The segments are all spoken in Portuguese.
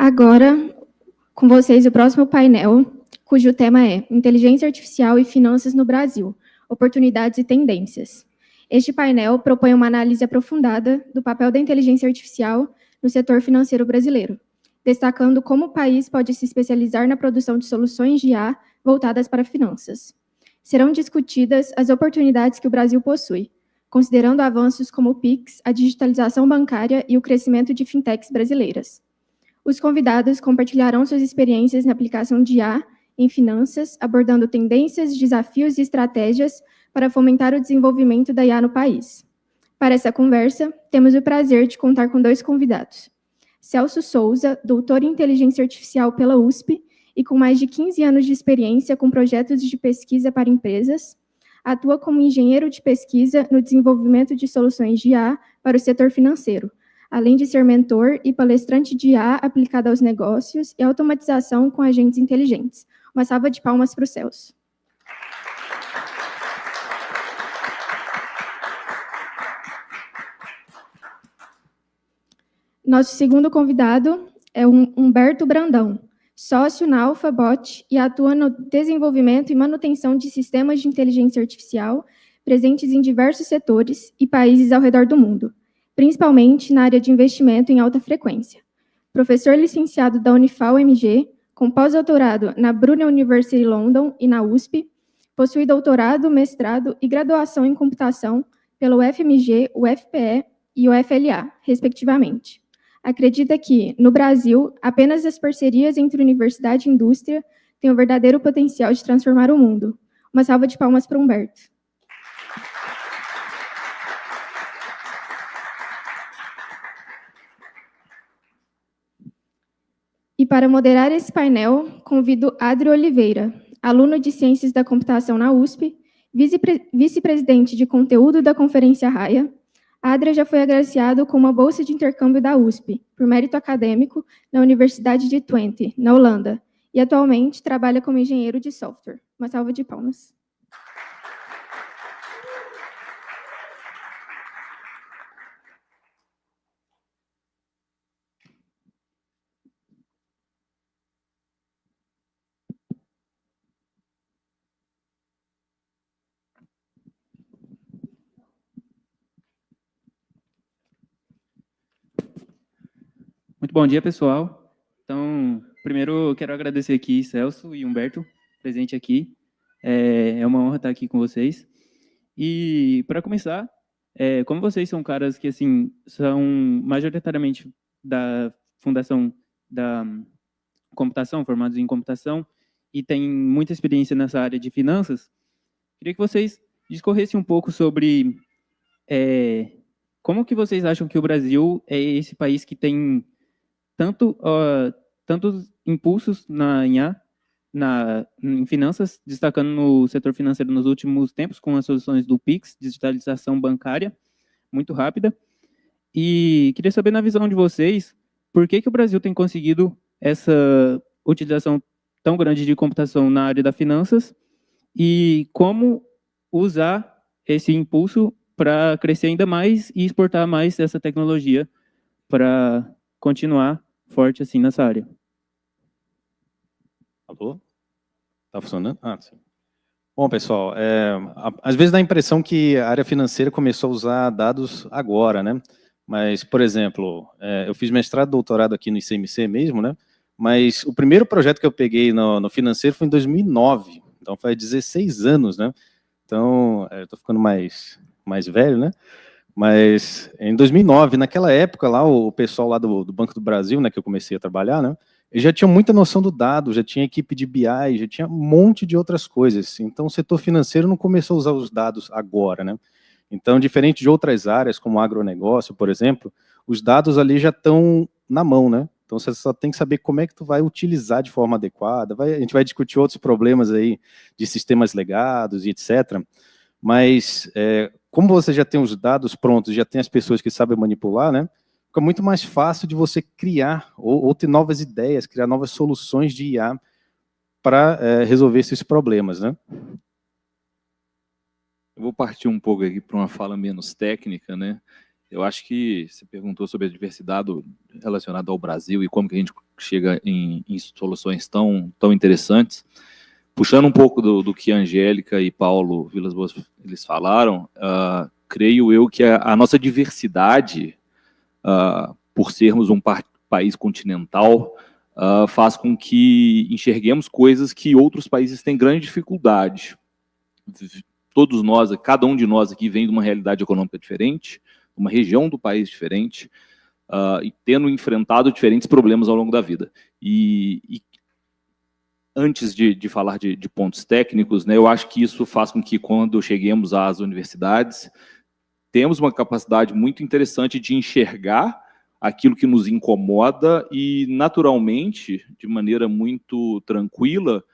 Agora, com vocês, o próximo painel, cujo tema é Inteligência Artificial e Finanças no Brasil, Oportunidades e Tendências. Este painel propõe uma análise aprofundada do papel da inteligência artificial no setor financeiro brasileiro, destacando como o país pode se especializar na produção de soluções de IA voltadas para finanças. Serão discutidas as oportunidades que o Brasil possui, considerando avanços como o PIX, a digitalização bancária e o crescimento de fintechs brasileiras. Os convidados compartilharão suas experiências na aplicação de IA em finanças, abordando tendências, desafios e estratégias para fomentar o desenvolvimento da IA no país. Para essa conversa, temos o prazer de contar com 2 convidados. Celso Souza, doutor em Inteligência Artificial pela USP e com mais de 15 anos de experiência com projetos de pesquisa para empresas, atua como engenheiro de pesquisa no desenvolvimento de soluções de IA para o setor financeiro, além de ser mentor e palestrante de IA aplicada aos negócios e automatização com agentes inteligentes. Uma salva de palmas para o Celso. Nosso segundo convidado é o Humberto Brandão, sócio na AlphaBot e atua no desenvolvimento e manutenção de sistemas de inteligência artificial presentes em diversos setores e países ao redor do mundo, principalmente na área de investimento em alta frequência. Professor licenciado da Unifal-MG, com pós-doutorado na Brunel University London e na USP, possui doutorado, mestrado e graduação em computação pelo UFMG, UFPE e UFLA, respectivamente. Acredita que, no Brasil, apenas as parcerias entre universidade e indústria têm o verdadeiro potencial de transformar o mundo. Uma salva de palmas para Humberto. E para moderar esse painel, convido Adri Oliveira, aluno de Ciências da Computação na USP, vice-presidente de conteúdo da Conferência Raia. Adria já foi agraciado com uma bolsa de intercâmbio da USP, por mérito acadêmico, na Universidade de Twente, na Holanda, e atualmente trabalha como engenheiro de software. Uma salva de palmas. Muito bom dia, pessoal. Então, primeiro, eu quero agradecer aqui Celso e Humberto, presente aqui. É uma honra estar aqui com vocês. E, para começar, como vocês são caras que, assim, são majoritariamente da Fundação da Computação, formados em computação, e têm muita experiência nessa área de finanças, queria que vocês discorressem um pouco sobre como que vocês acham que o Brasil é esse país que tem tantos impulsos em finanças, destacando no setor financeiro nos últimos tempos, com as soluções do PIX, digitalização bancária, muito rápida. E queria saber, na visão de vocês, por que o Brasil tem conseguido essa utilização tão grande de computação na área das finanças e como usar esse impulso para crescer ainda mais e exportar mais essa tecnologia para continuar forte assim nessa área. Alô? Tá funcionando? Ah, sim. Bom, pessoal, às vezes dá a impressão que a área financeira começou a usar dados agora, né? Mas, por exemplo, eu fiz mestrado e doutorado aqui no ICMC mesmo, né? Mas o primeiro projeto que eu peguei no financeiro foi em 2009, então faz 16 anos, né? Então, eu tô ficando mais velho, né? Mas em 2009, naquela época lá, o pessoal lá do Banco do Brasil, né, que eu comecei a trabalhar, né, eles já tinham muita noção do dado, já tinha equipe de BI, já tinha um monte de outras coisas. Então, o setor financeiro não começou a usar os dados agora, né? Então, diferente de outras áreas, como agronegócio, por exemplo, os dados ali já estão na mão, né? Então, você só tem que saber como é que tu vai utilizar de forma adequada. A gente vai discutir outros problemas aí de sistemas legados e etc. Mas, como você já tem os dados prontos, já tem as pessoas que sabem manipular, né? Fica muito mais fácil de você criar ou ter novas ideias, criar novas soluções de IA para resolver esses problemas, né? Eu vou partir um pouco aqui para uma fala menos técnica, né? Eu acho que você perguntou sobre a diversidade relacionada ao Brasil e como que a gente chega em soluções tão interessantes. Puxando um pouco do que a Angélica e Paulo Vilas Boas eles falaram, creio eu que a nossa diversidade, por sermos um país continental, faz com que enxerguemos coisas que outros países têm grande dificuldade. Todos nós, cada um de nós aqui vem de uma realidade econômica diferente, uma região do país diferente, e tendo enfrentado diferentes problemas ao longo da vida. E antes de falar de pontos técnicos, né, eu acho que isso faz com que, quando cheguemos às universidades, temos uma capacidade muito interessante de enxergar aquilo que nos incomoda e, naturalmente, de maneira muito tranquila,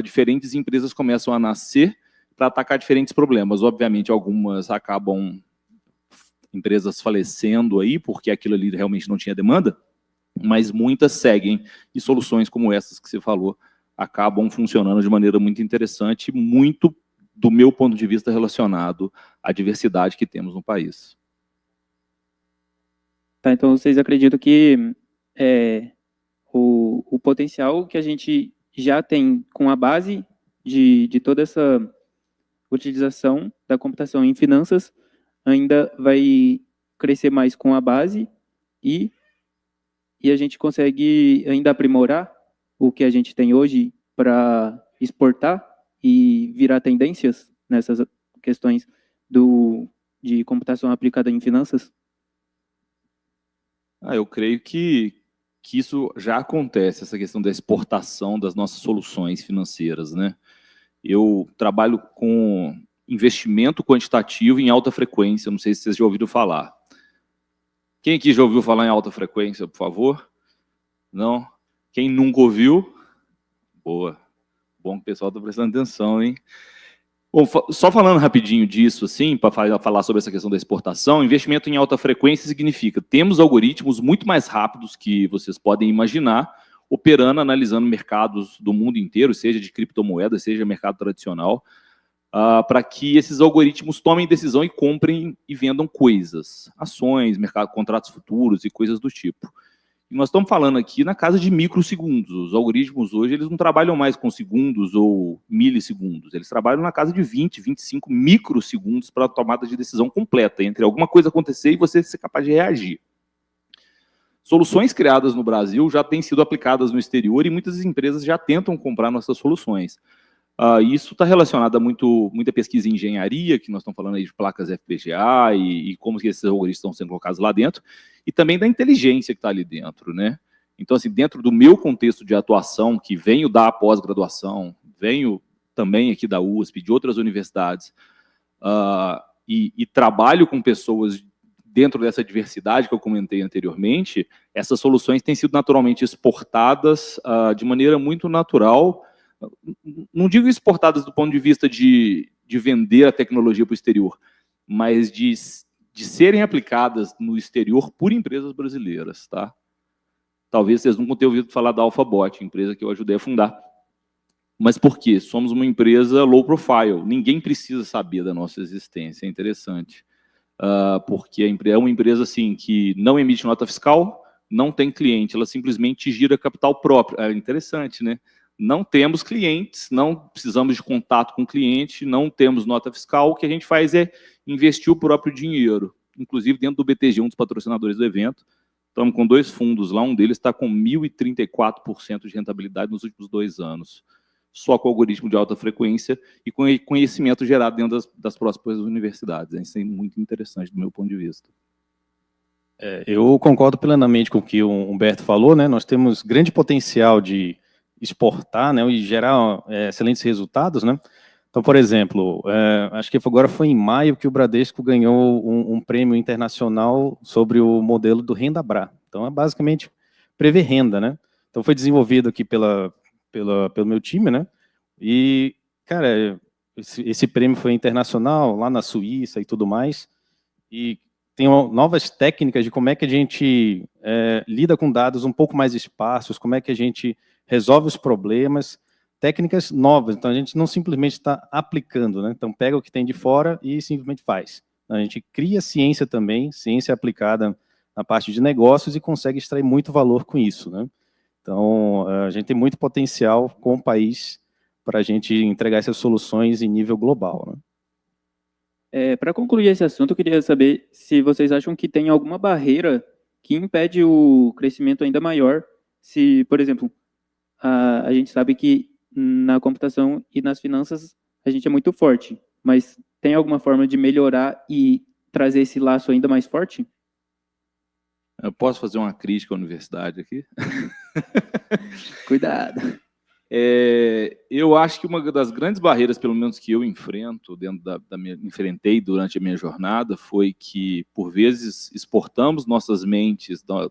diferentes empresas começam a nascer para atacar diferentes problemas. Obviamente, algumas acabam empresas falecendo aí, porque aquilo ali realmente não tinha demanda, mas muitas seguem, e soluções como essas que você falou acabam funcionando de maneira muito interessante, muito, do meu ponto de vista, relacionado à diversidade que temos no país. Tá, então vocês acreditam que o potencial que a gente já tem com a base de toda essa utilização da computação em finanças ainda vai crescer mais com a base e a gente consegue ainda aprimorar o que a gente tem hoje para exportar e virar tendências nessas questões de computação aplicada em finanças? Eu creio que isso já acontece, essa questão da exportação das nossas soluções financeiras, né? Eu trabalho com investimento quantitativo em alta frequência, não sei se vocês já ouviram falar. Quem aqui já ouviu falar em alta frequência, por favor? Não? Quem nunca ouviu? Boa. Bom que o pessoal está prestando atenção, hein? Bom, só falando rapidinho disso, assim, para falar sobre essa questão da exportação, investimento em alta frequência significa temos algoritmos muito mais rápidos que vocês podem imaginar, operando, analisando mercados do mundo inteiro, seja de criptomoedas, seja mercado tradicional, para que esses algoritmos tomem decisão e comprem e vendam coisas, ações, contratos futuros e coisas do tipo. E nós estamos falando aqui na casa de microsegundos. Os algoritmos hoje eles não trabalham mais com segundos ou milissegundos, eles trabalham na casa de 20, 25 microsegundos para a tomada de decisão completa, entre alguma coisa acontecer e você ser capaz de reagir. Soluções criadas no Brasil já têm sido aplicadas no exterior e muitas empresas já tentam comprar nossas soluções. Isso está relacionado a muita pesquisa em engenharia, que nós estamos falando aí de placas FPGA e como que esses algoritmos estão sendo colocados lá dentro, e também da inteligência que está ali dentro, né? Então, assim, dentro do meu contexto de atuação, que venho da pós-graduação, venho também aqui da USP, de outras universidades, e trabalho com pessoas dentro dessa diversidade que eu comentei anteriormente, essas soluções têm sido naturalmente exportadas de maneira muito natural. Não digo exportadas do ponto de vista de vender a tecnologia para o exterior, mas de serem aplicadas no exterior por empresas brasileiras, tá? Talvez vocês nunca tenham ouvido falar da AlphaBot, empresa que eu ajudei a fundar. Mas por quê? Somos uma empresa low profile, ninguém precisa saber da nossa existência, é interessante. Porque é uma empresa assim, que não emite nota fiscal, não tem cliente, ela simplesmente gira capital próprio. É interessante, né? Não temos clientes, não precisamos de contato com o cliente, não temos nota fiscal, o que a gente faz é investir o próprio dinheiro, inclusive dentro do BTG, um dos patrocinadores do evento. Estamos com 2 fundos lá, um deles está com 1.034% de rentabilidade nos últimos 2 anos, só com algoritmo de alta frequência e com conhecimento gerado dentro das próximas universidades. Isso é muito interessante do meu ponto de vista. Eu concordo plenamente com o que o Humberto falou, né? Nós temos grande potencial de exportar, né, e gerar excelentes resultados, né? Então, por exemplo, acho que agora foi em maio que o Bradesco ganhou um prêmio internacional sobre o modelo do Renda-Bra. Então, é basicamente prever renda, né? Então, foi desenvolvido aqui pelo meu time, né? E, cara, esse prêmio foi internacional, lá na Suíça e tudo mais, e tem novas técnicas de como é que a gente lida com dados um pouco mais esparsos, como é que a gente resolve os problemas, técnicas novas. Então, a gente não simplesmente está aplicando, né? Então, pega o que tem de fora e simplesmente faz. A gente cria ciência também, ciência aplicada na parte de negócios e consegue extrair muito valor com isso, né? Então, a gente tem muito potencial com o país para a gente entregar essas soluções em nível global, né? Para concluir esse assunto, eu queria saber se vocês acham que tem alguma barreira que impede o crescimento ainda maior. Se, por exemplo, a gente sabe que na computação e nas finanças a gente é muito forte, mas tem alguma forma de melhorar e trazer esse laço ainda mais forte? Eu posso fazer uma crítica à universidade aqui? Cuidado. Eu acho que uma das grandes barreiras, pelo menos que eu enfrento enfrentei durante a minha jornada, foi que por vezes exportamos nossas mentes do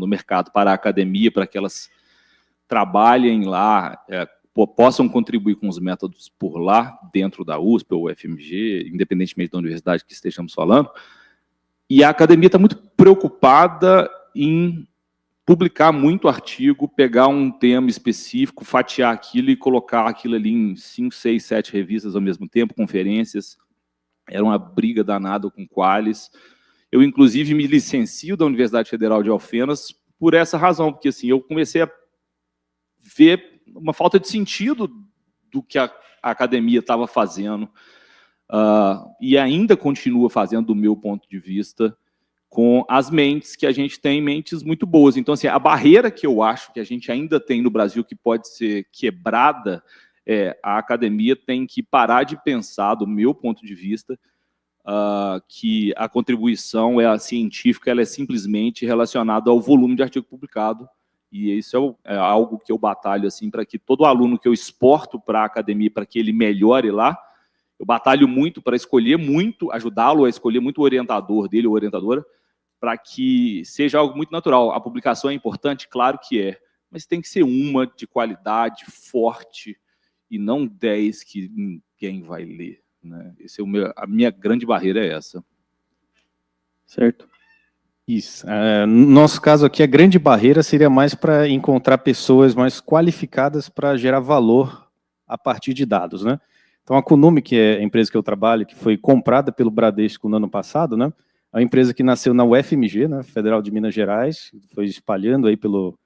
mercado para a academia, para que elas trabalhem lá, possam contribuir com os métodos por lá, dentro da USP ou UFMG, independentemente da universidade que estejamos falando. E a academia está muito preocupada em publicar muito artigo, pegar um tema específico, fatiar aquilo e colocar aquilo ali em 5, 6, 7 revistas ao mesmo tempo, conferências. Era uma briga danada com o Qualis. Eu, inclusive, me licencio da Universidade Federal de Alfenas por essa razão, porque assim, eu comecei a ver uma falta de sentido do que a academia estava fazendo, e ainda continua fazendo, do meu ponto de vista, com as mentes que a gente tem, mentes muito boas. Então, assim, a barreira que eu acho que a gente ainda tem no Brasil, que pode ser quebrada, a academia tem que parar de pensar, do meu ponto de vista, que a contribuição científica ela é simplesmente relacionada ao volume de artigo publicado, e isso é algo que eu batalho assim, para que todo aluno que eu exporto para a academia, para que ele melhore lá, eu batalho muito para escolher muito, ajudá-lo a escolher muito o orientador dele ou orientadora, para que seja algo muito natural. A publicação é importante? Claro que é, mas tem que ser uma de qualidade, forte, e não 10 que ninguém vai ler, né? A minha grande barreira é essa. Certo. Isso. No nosso caso aqui, a grande barreira seria mais para encontrar pessoas mais qualificadas para gerar valor a partir de dados, né? Então, a Kunume, que é a empresa que eu trabalho, que foi comprada pelo Bradesco no ano passado, né? É uma empresa que nasceu na UFMG, né? Federal de Minas Gerais, foi espalhando aí pelo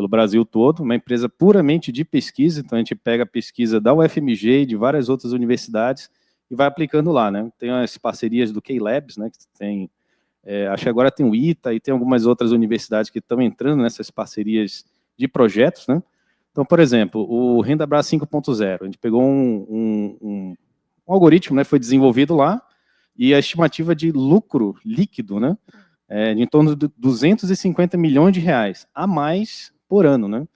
Brasil todo, uma empresa puramente de pesquisa. Então, a gente pega a pesquisa da UFMG e de várias outras universidades e vai aplicando lá, né? Tem as parcerias do K-Labs, né? Que tem... acho que agora tem o ITA e tem algumas outras universidades que estão entrando nessas parcerias de projetos, né? Então, por exemplo, o Rendabras 5.0, a gente pegou um algoritmo, né, foi desenvolvido lá, e a estimativa de lucro líquido, né, de em torno de 250 milhões de reais a mais por ano, né?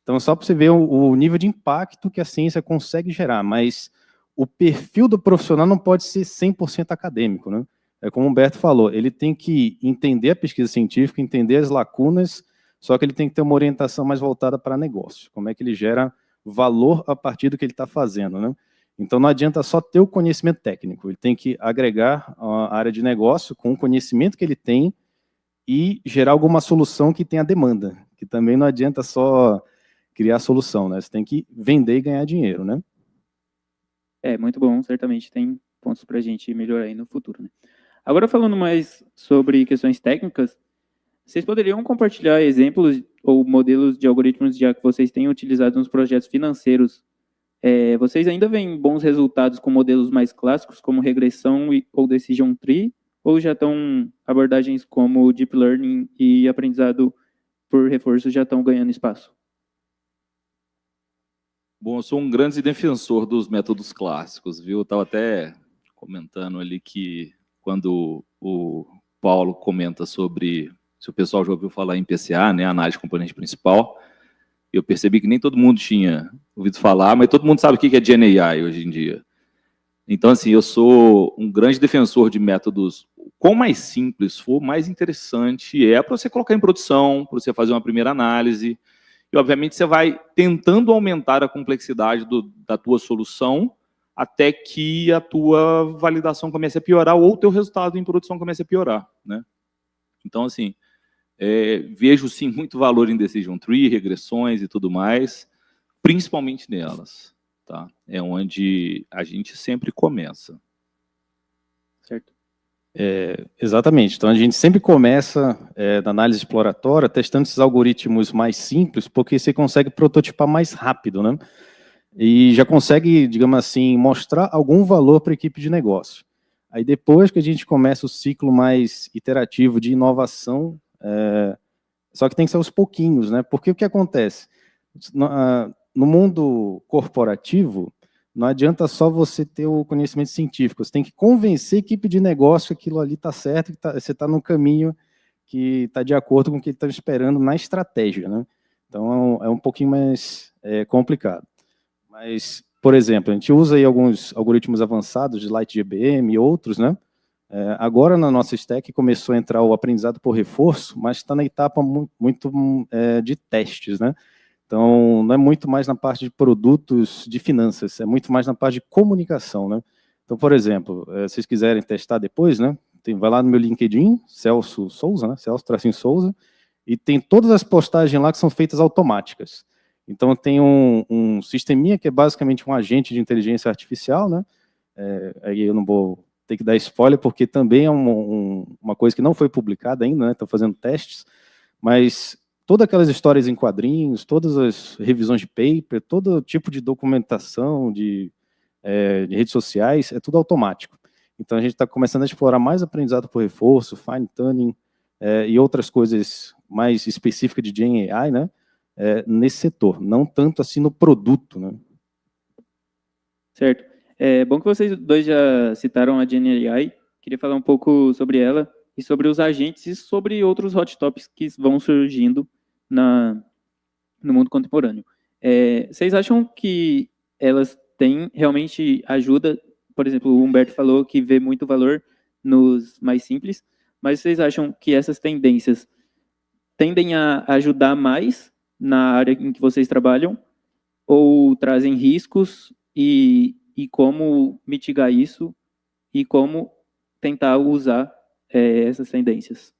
Então, só para você ver o nível de impacto que a ciência consegue gerar, mas o perfil do profissional não pode ser 100% acadêmico, né? É como o Humberto falou, ele tem que entender a pesquisa científica, entender as lacunas, só que ele tem que ter uma orientação mais voltada para negócio. Como é que ele gera valor a partir do que ele está fazendo, né? Então, não adianta só ter o conhecimento técnico, ele tem que agregar a área de negócio com o conhecimento que ele tem e gerar alguma solução que tenha demanda, que também não adianta só criar a solução, né? Você tem que vender e ganhar dinheiro, né? Muito bom, certamente tem pontos para a gente melhorar aí no futuro, né? Agora, falando mais sobre questões técnicas, vocês poderiam compartilhar exemplos ou modelos de algoritmos já que vocês têm utilizado nos projetos financeiros? Vocês ainda veem bons resultados com modelos mais clássicos, como regressão ou decision tree, ou já estão abordagens como deep learning e aprendizado por reforço já estão ganhando espaço? Bom, eu sou um grande defensor dos métodos clássicos, viu? Eu estava até comentando ali que quando o Paulo comenta sobre se o pessoal já ouviu falar em PCA, né, análise de componente principal, eu percebi que nem todo mundo tinha ouvido falar, mas todo mundo sabe o que é GenAI hoje em dia. Então, assim, eu sou um grande defensor de métodos. Quanto mais simples for, mais interessante é para você colocar em produção, para você fazer uma primeira análise. E, obviamente, você vai tentando aumentar a complexidade da tua solução até que a tua validação comece a piorar ou o teu resultado em produção comece a piorar, né? Então, assim, vejo, sim, muito valor em decision tree, regressões e tudo mais, principalmente nelas, tá? É onde a gente sempre começa. Exatamente. Então, a gente sempre começa na análise exploratória testando esses algoritmos mais simples, porque você consegue prototipar mais rápido, né? E já consegue, digamos assim, mostrar algum valor para a equipe de negócio. Aí, depois que a gente começa o ciclo mais iterativo de inovação, só que tem que ser aos pouquinhos, né? Porque o que acontece? No mundo corporativo, não adianta só você ter o conhecimento científico, você tem que convencer a equipe de negócio que aquilo ali está certo, que você está no caminho que está de acordo com o que eles estão esperando na estratégia, né? Então, é um pouquinho mais complicado. Mas, por exemplo, a gente usa aí alguns algoritmos avançados de LightGBM e outros, né? Agora, na nossa stack, começou a entrar o aprendizado por reforço, mas está na etapa muito de testes, né? Então, não é muito mais na parte de produtos de finanças, é muito mais na parte de comunicação, né? Então, por exemplo, se vocês quiserem testar depois, né? Vai lá no meu LinkedIn, Celso Souza, né? Celso-Souza, e tem todas as postagens lá que são feitas automáticas. Então, tem um sisteminha que é basicamente um agente de inteligência artificial, né? Aí eu não vou ter que dar spoiler, porque também é uma coisa que não foi publicada ainda, né? Estou fazendo testes, mas todas aquelas histórias em quadrinhos, todas as revisões de paper, todo tipo de documentação de redes sociais, é tudo automático. Então, a gente está começando a explorar mais aprendizado por reforço, fine tuning e outras coisas mais específicas de Gen AI, né? Nesse setor, não tanto assim no produto, né? Certo. É bom que vocês dois já citaram a Gen AI. Queria falar um pouco sobre ela e sobre os agentes e sobre outros hot topics que vão surgindo no mundo contemporâneo. Vocês acham que elas têm realmente ajuda? Por exemplo, o Humberto falou que vê muito valor nos mais simples, mas vocês acham que essas tendências tendem a ajudar mais na área em que vocês trabalham ou trazem riscos e como mitigar isso e como tentar usar essas tendências?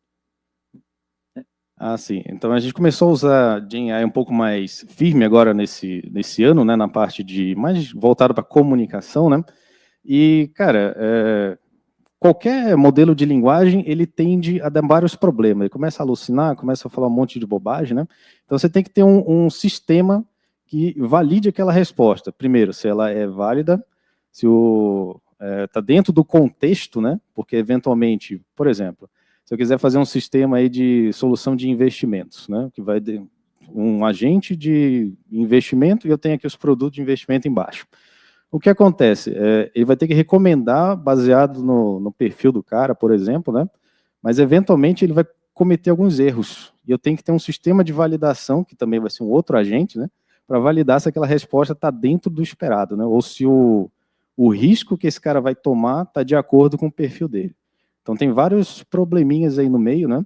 Sim. Então, a gente começou a usar Gen AI um pouco mais firme agora nesse ano, né, na parte de mais voltado para comunicação, né? E, cara, qualquer modelo de linguagem, ele tende a dar vários problemas. Ele começa a alucinar, começa a falar um monte de bobagem, né? Então, você tem que ter um sistema que valide aquela resposta. Primeiro, se ela é válida, se está dentro do contexto, né? Porque, eventualmente, por exemplo, se eu quiser fazer um sistema aí de solução de investimentos, né? Que vai ter um agente de investimento e eu tenho aqui os produtos de investimento embaixo. O que acontece? Ele vai ter que recomendar baseado no perfil do cara, por exemplo, né? Mas, eventualmente, ele vai cometer alguns erros. E eu tenho que ter um sistema de validação, que também vai ser um outro agente, né? Para validar se aquela resposta está dentro do esperado, né? Ou se o risco que esse cara vai tomar está de acordo com o perfil dele. Então, tem vários probleminhas aí no meio, né?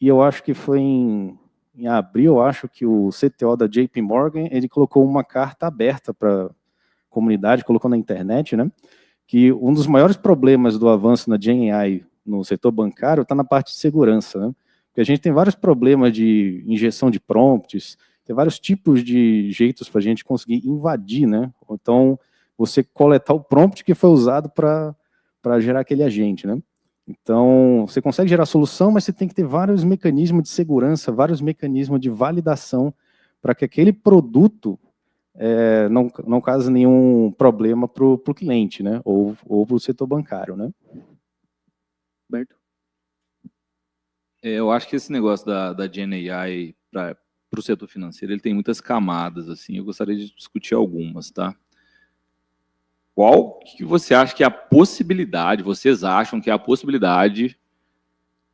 E eu acho que foi em abril, eu acho que o CTO da JP Morgan, ele colocou uma carta aberta para comunidade, colocou na internet, né, que um dos maiores problemas do avanço na Gen AI no setor bancário está na parte de segurança, né, porque a gente tem vários problemas de injeção de prompts, tem vários tipos de jeitos para a gente conseguir invadir, né, então você coletar o prompt que foi usado para gerar aquele agente, né. Então, você consegue gerar solução, mas você tem que ter vários mecanismos de segurança, vários mecanismos de validação para que aquele produto não cause nenhum problema para o cliente, né? Ou para o setor bancário, né? Roberto? Eu acho que esse negócio da Gen AI para o setor financeiro, ele tem muitas camadas, assim, eu gostaria de discutir algumas, tá? Qual que você acha que é a possibilidade, vocês acham que é a possibilidade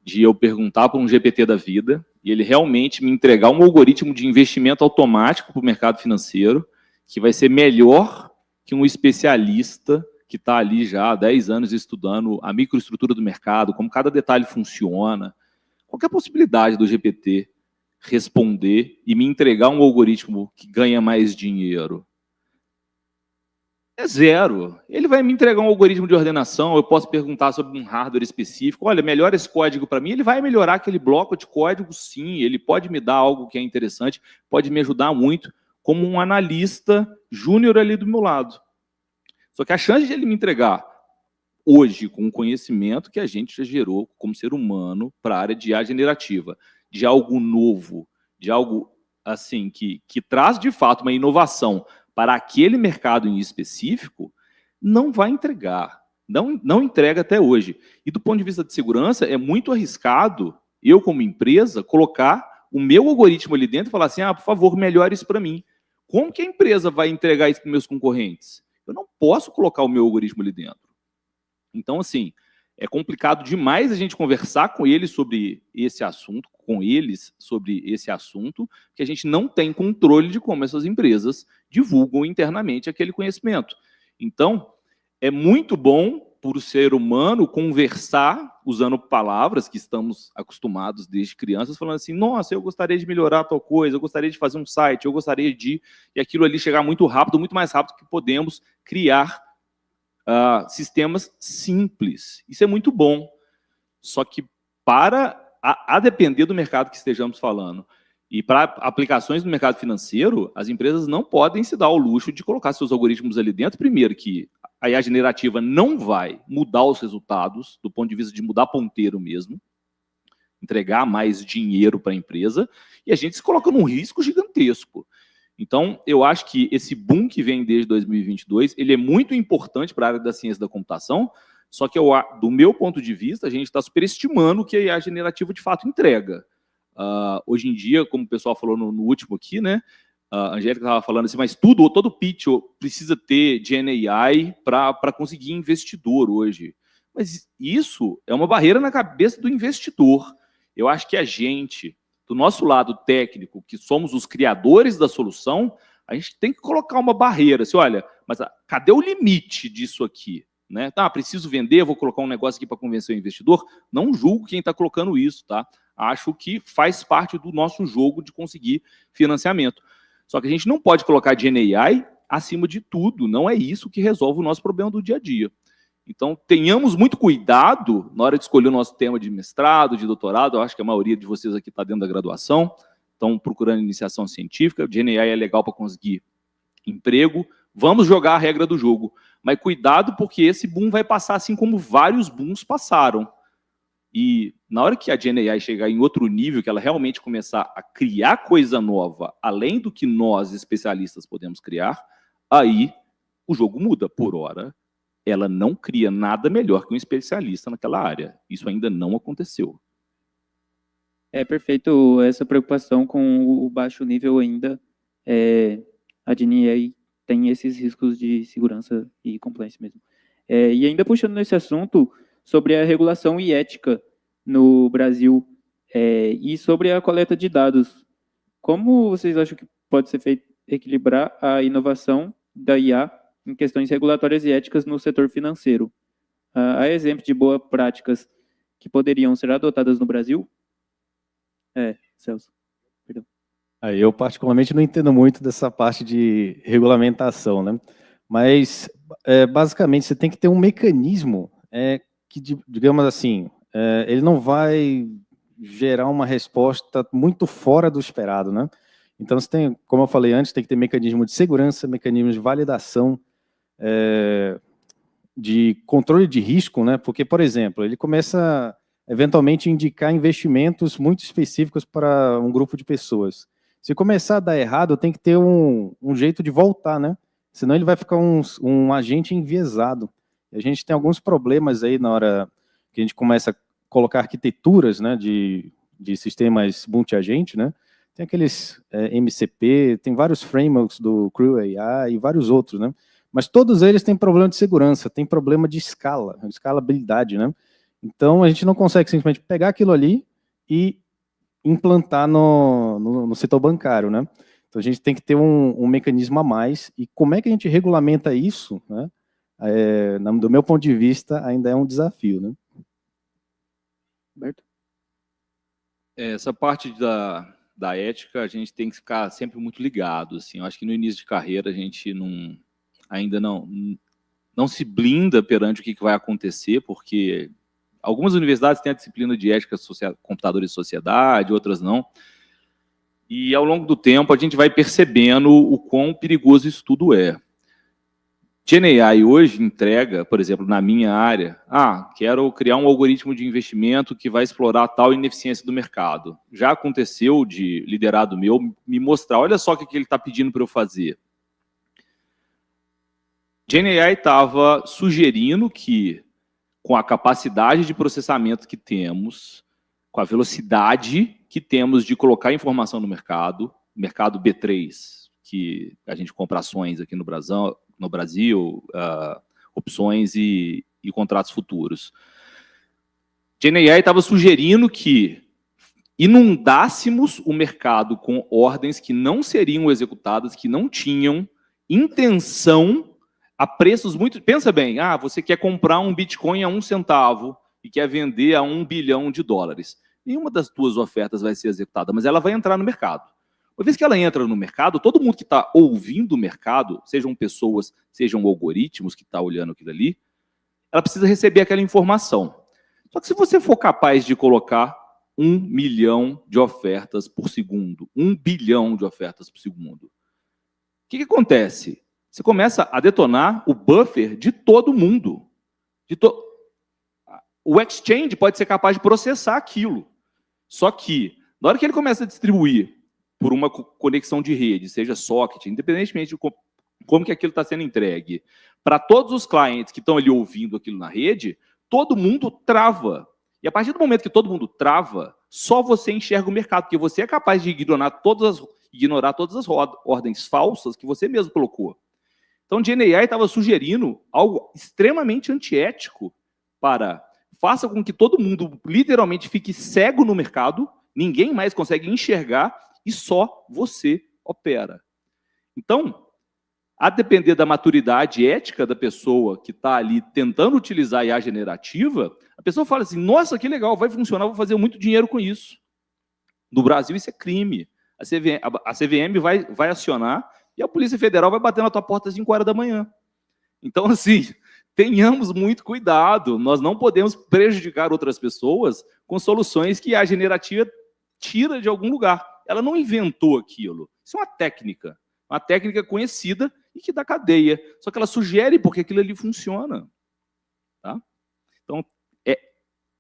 de eu perguntar para um GPT da vida e ele realmente me entregar um algoritmo de investimento automático para o mercado financeiro que vai ser melhor que um especialista que está ali já há 10 anos estudando a microestrutura do mercado, como cada detalhe funciona? Qual que é a possibilidade do GPT responder e me entregar um algoritmo que ganha mais dinheiro? É zero. Ele vai me entregar um algoritmo de ordenação, eu posso perguntar sobre um hardware específico, olha, melhora esse código para mim, ele vai melhorar aquele bloco de código, sim, ele pode me dar algo que é interessante, pode me ajudar muito, como um analista júnior ali do meu lado. Só que a chance de ele me entregar hoje, com o conhecimento que a gente já gerou como ser humano para a área de IA generativa, de algo novo, de algo assim que traz de fato uma inovação para aquele mercado em específico, não vai entregar. Não entrega até hoje. E do ponto de vista de segurança, é muito arriscado eu, como empresa, colocar o meu algoritmo ali dentro e falar assim, por favor, melhore isso para mim. Como que a empresa vai entregar isso para meus concorrentes? Eu não posso colocar o meu algoritmo ali dentro. Então, assim, é complicado demais a gente conversar com eles sobre esse assunto, que a gente não tem controle de como essas empresas divulgam internamente aquele conhecimento. Então, é muito bom para o ser humano conversar usando palavras que estamos acostumados desde crianças, falando assim, nossa, eu gostaria de melhorar tal coisa, eu gostaria de fazer um site, eu gostaria de... E aquilo ali chegar muito rápido, muito mais rápido que podemos criar sistemas simples. Isso é muito bom. Só que a depender do mercado que estejamos falando, e para aplicações no mercado financeiro, as empresas não podem se dar ao luxo de colocar seus algoritmos ali dentro. Primeiro que a IA generativa não vai mudar os resultados, do ponto de vista de mudar ponteiro mesmo, entregar mais dinheiro para a empresa, e a gente se coloca num risco gigantesco. Então, eu acho que esse boom que vem desde 2022, ele é muito importante para a área da ciência da computação, só que, do meu ponto de vista, a gente está superestimando o que a IA generativa de fato entrega. Hoje em dia, como o pessoal falou no último aqui, né? A Angélica estava falando assim, mas todo pitch precisa ter GenAI para conseguir investidor hoje. Mas isso é uma barreira na cabeça do investidor. Eu acho que a gente, do nosso lado técnico, que somos os criadores da solução, a gente tem que colocar uma barreira. Assim, olha, mas cadê o limite disso aqui? Né? Preciso vender, vou colocar um negócio aqui para convencer o investidor. Não julgo quem está colocando isso, tá? Acho que faz parte do nosso jogo de conseguir financiamento. Só que a gente não pode colocar GenAI acima de tudo. Não é isso que resolve o nosso problema do dia a dia. Então, tenhamos muito cuidado na hora de escolher o nosso tema de mestrado, de doutorado. Eu acho que a maioria de vocês aqui está dentro da graduação, estão procurando iniciação científica. O GenAI é legal para conseguir emprego. Vamos jogar a regra do jogo. Mas cuidado, porque esse boom vai passar assim como vários booms passaram. E na hora que a GenAI chegar em outro nível, que ela realmente começar a criar coisa nova, além do que nós, especialistas, podemos criar, aí o jogo muda. Por hora, ela não cria nada melhor que um especialista naquela área. Isso ainda não aconteceu. É perfeito essa preocupação com o baixo nível ainda. A GenAI tem esses riscos de segurança e compliance mesmo. E ainda puxando nesse assunto, sobre a regulação e ética no Brasil e sobre a coleta de dados. Como vocês acham que pode ser feito equilibrar a inovação da IA em questões regulatórias e éticas no setor financeiro? Há exemplos de boas práticas que poderiam ser adotadas no Brasil? Celso. Perdão. Eu, particularmente, não entendo muito dessa parte de regulamentação, né? Mas, basicamente, você tem que ter um mecanismo que, digamos assim, ele não vai gerar uma resposta muito fora do esperado, né? Então, você tem, como eu falei antes, tem que ter mecanismo de segurança, mecanismo de validação, de controle de risco, né? Porque, por exemplo, ele começa, eventualmente, a indicar investimentos muito específicos para um grupo de pessoas. Se começar a dar errado, tem que ter um jeito de voltar, né? Senão ele vai ficar um agente enviesado. E a gente tem alguns problemas aí na hora que a gente começa a colocar arquiteturas, né, de sistemas multi-agente, né? Tem aqueles MCP, tem vários frameworks do Crew AI e vários outros, né? Mas todos eles têm problema de segurança, tem problema de escalabilidade, né? Então, a gente não consegue simplesmente pegar aquilo ali e implantar no setor bancário, né? Então, a gente tem que ter um mecanismo a mais. E como é que a gente regulamenta isso, né? Do meu ponto de vista, ainda é um desafio, né? Roberto? Essa parte da ética, a gente tem que ficar sempre muito ligado. Assim. Eu acho que no início de carreira, a gente ainda não se blinda perante o que vai acontecer, porque algumas universidades têm a disciplina de ética, computadores e sociedade, outras não. E, ao longo do tempo, a gente vai percebendo o quão perigoso isso tudo é. GenAI hoje entrega, por exemplo, na minha área, quero criar um algoritmo de investimento que vai explorar tal ineficiência do mercado. Já aconteceu de liderado meu me mostrar, olha só o que ele está pedindo para eu fazer. GenAI estava sugerindo que, com a capacidade de processamento que temos, com a velocidade que temos de colocar informação no mercado B3, que a gente compra ações aqui no Brasil, opções e contratos futuros. GenAI estava sugerindo que inundássemos o mercado com ordens que não seriam executadas, que não tinham intenção a preços muito... Pensa bem, você quer comprar um Bitcoin a 1 centavo e quer vender a $1 bilhão. Nenhuma das tuas ofertas vai ser executada, mas ela vai entrar no mercado. Uma vez que ela entra no mercado, todo mundo que está ouvindo o mercado, sejam pessoas, sejam algoritmos que está olhando aquilo ali, ela precisa receber aquela informação. Só que se você for capaz de colocar 1 milhão de ofertas por segundo, 1 bilhão de ofertas por segundo, o que acontece? Você começa a detonar o buffer de todo mundo. O exchange pode ser capaz de processar aquilo. Só que, na hora que ele começa a distribuir por uma conexão de rede, seja socket, independentemente de como que aquilo está sendo entregue, para todos os clientes que estão ali ouvindo aquilo na rede, todo mundo trava. E a partir do momento que todo mundo trava, só você enxerga o mercado, porque você é capaz de ignorar todas as ordens falsas que você mesmo colocou. Então, o GenAI estava sugerindo algo extremamente antiético para faça com que todo mundo literalmente fique cego no mercado, ninguém mais consegue enxergar e só você opera. Então, a depender da maturidade ética da pessoa que está ali tentando utilizar a IA generativa, a pessoa fala assim, nossa, que legal, vai funcionar, vou fazer muito dinheiro com isso. No Brasil, isso é crime. A CVM vai acionar e a Polícia Federal vai bater na tua porta às 5 horas da manhã. Então, assim, tenhamos muito cuidado. Nós não podemos prejudicar outras pessoas com soluções que a generativa tira de algum lugar. Ela não inventou aquilo. Isso é uma técnica conhecida e que dá cadeia. Só que ela sugere porque aquilo ali funciona. Tá? Então,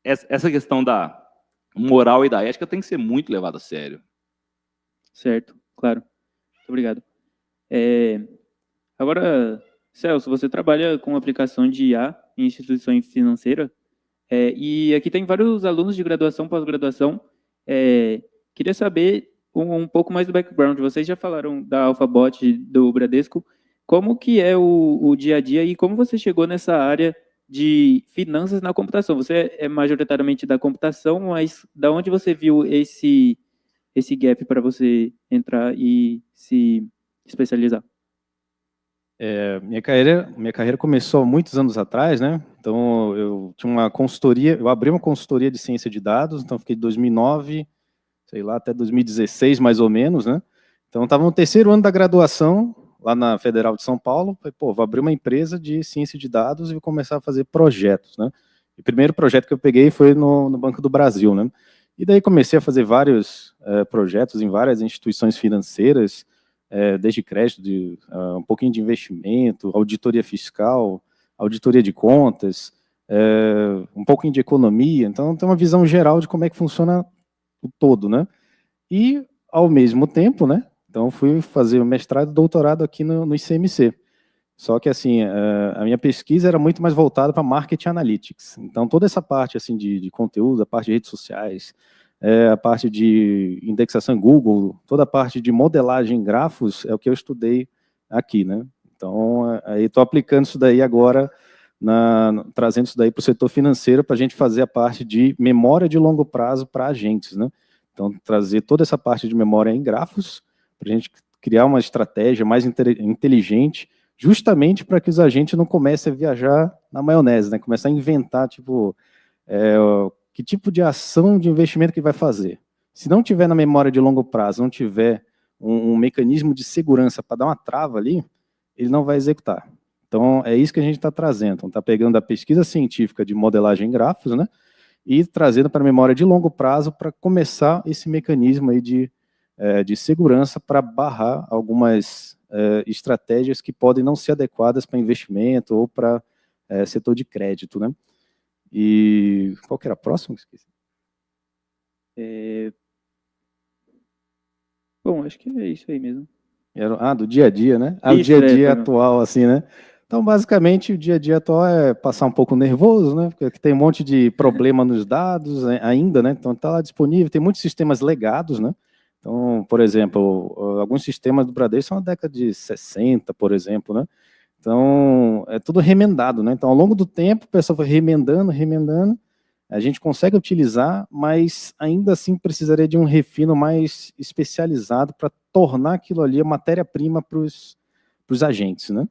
essa questão da moral e da ética tem que ser muito levada a sério. Certo, claro. Muito obrigado. Agora, Celso, você trabalha com aplicação de IA em instituições financeiras, e aqui tem vários alunos de graduação, pós-graduação. Queria saber um pouco mais do background. Vocês já falaram da Alphabot, do Bradesco. Como que é o dia a dia e como você chegou nessa área de finanças na computação? Você é majoritariamente da computação, mas da onde você viu esse gap para você entrar e se especializar? Minha carreira começou há muitos anos atrás, né? Então, eu tinha uma consultoria, eu abri uma consultoria de ciência de dados, então fiquei de 2009, sei lá, até 2016, mais ou menos, né? Então, estava no 3º ano da graduação, lá na Federal de São Paulo, falei, vou abrir uma empresa de ciência de dados e vou começar a fazer projetos, né? E o primeiro projeto que eu peguei foi no Banco do Brasil, né? E daí comecei a fazer vários projetos em várias instituições financeiras, desde crédito, um pouquinho de investimento, auditoria fiscal, auditoria de contas, um pouquinho de economia. Então, tem uma visão geral de como é que funciona o todo, né? E, ao mesmo tempo, né? Então, fui fazer o mestrado e doutorado aqui no ICMC. Só que, assim, a minha pesquisa era muito mais voltada para Marketing Analytics. Então, toda essa parte, assim, de conteúdo, a parte de redes sociais, a parte de indexação em Google, toda a parte de modelagem em grafos é o que eu estudei aqui, né? Então, aí estou aplicando isso daí agora, trazendo isso daí para o setor financeiro, para a gente fazer a parte de memória de longo prazo para agentes, né? Então, trazer toda essa parte de memória em grafos, para a gente criar uma estratégia mais inteligente, justamente para que os agentes não comecem a viajar na maionese, né? Começar a inventar, tipo, que tipo de ação de investimento que vai fazer. Se não tiver na memória de longo prazo, não tiver um mecanismo de segurança para dar uma trava ali, ele não vai executar. Então, é isso que a gente está trazendo. Então, está pegando a pesquisa científica de modelagem em grafos, né, e trazendo para a memória de longo prazo para começar esse mecanismo aí de segurança para barrar algumas estratégias que podem não ser adequadas para investimento ou para setor de crédito, né? E qual que era a próxima? Esqueci. Bom, acho que é isso aí mesmo. Do dia a dia, né? O Isso, dia a dia foi atual, assim, né? Então, basicamente, o dia a dia atual é passar um pouco nervoso, né? Porque tem um monte de problema nos dados ainda, né? Então, está lá disponível, tem muitos sistemas legados, né? Então, por exemplo, alguns sistemas do Bradesco são da década de 60, por exemplo, né? Então, é tudo remendado, né? Então, ao longo do tempo, o pessoal foi remendando, a gente consegue utilizar, mas ainda assim precisaria de um refino mais especializado para tornar aquilo ali a matéria-prima para os agentes, né?